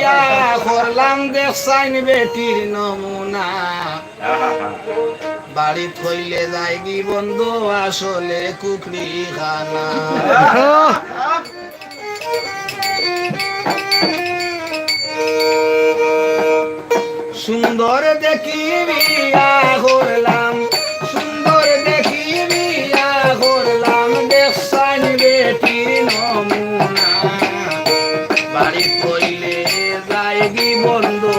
বিয়া করলাম দেখছাইন বেটির নমুনা বাড়ি থইলে যাই কি বন্ধু আসলে কুকরি খানা সুন্দর দেখি বিয়া করলাম সুন্দর দেখি বিয়া করলাম দেখছাইন বেটির নমুনা বাড়ি থইলে যাই কি বন্ধু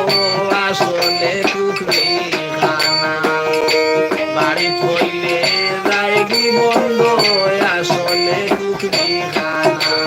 আসলে কুকরি খানা বাড়ি থইলে যাই কি বন্ধু আসলে কুকরি খানা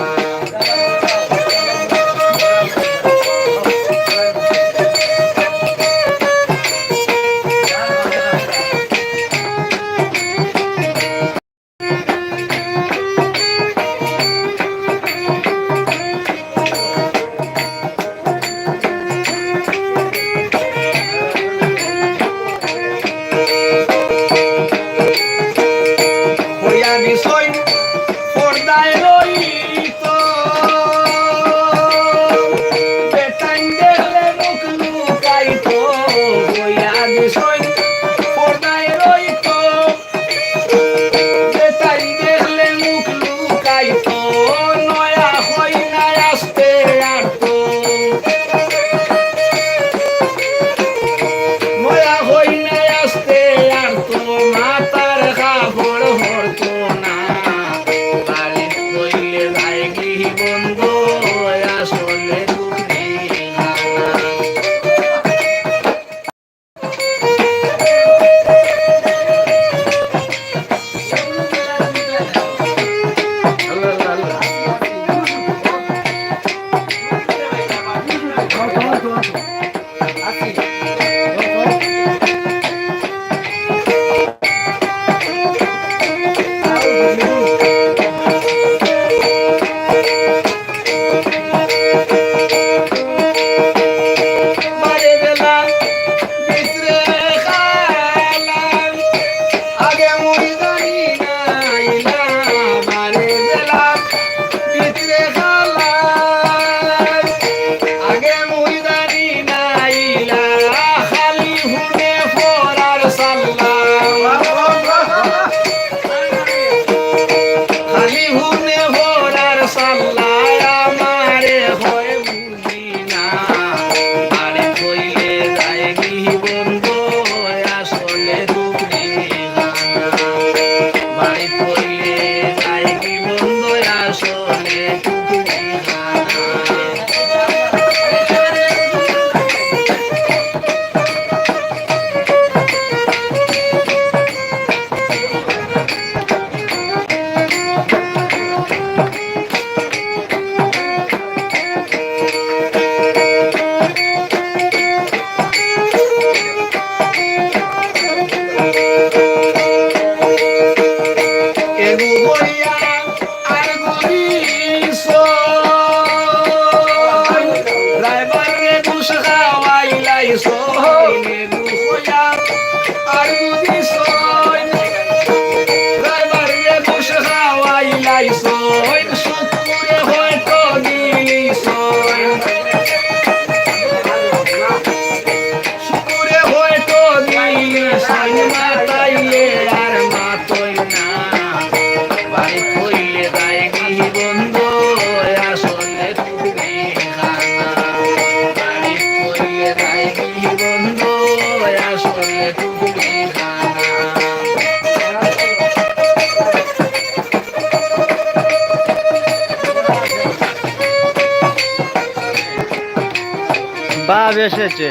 বাপ এসেছে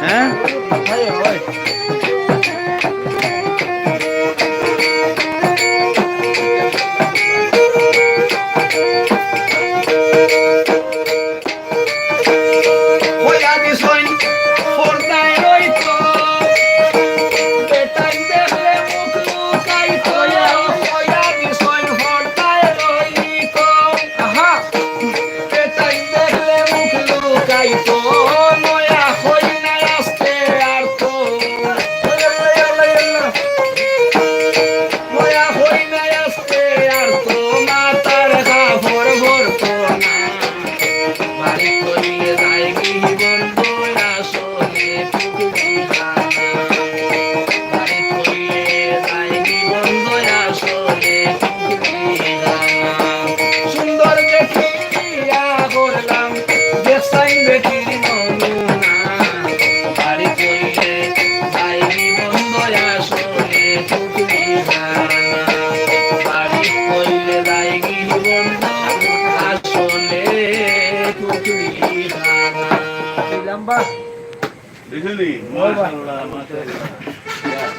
হ্যাঁ আসলে কুকরি খানা সুন্দর দেখিয়া করলাম দেখছাই বেটির নমুনা বাড়ি কইলে যাইবি বন্ধ আসলে কুকরি খানা বাড়ি কইলে যাইবি বন্ধ আসলে কুকরি খানা লম্বা দেখলি মাশাআল্লাহ মাশাআল্লাহ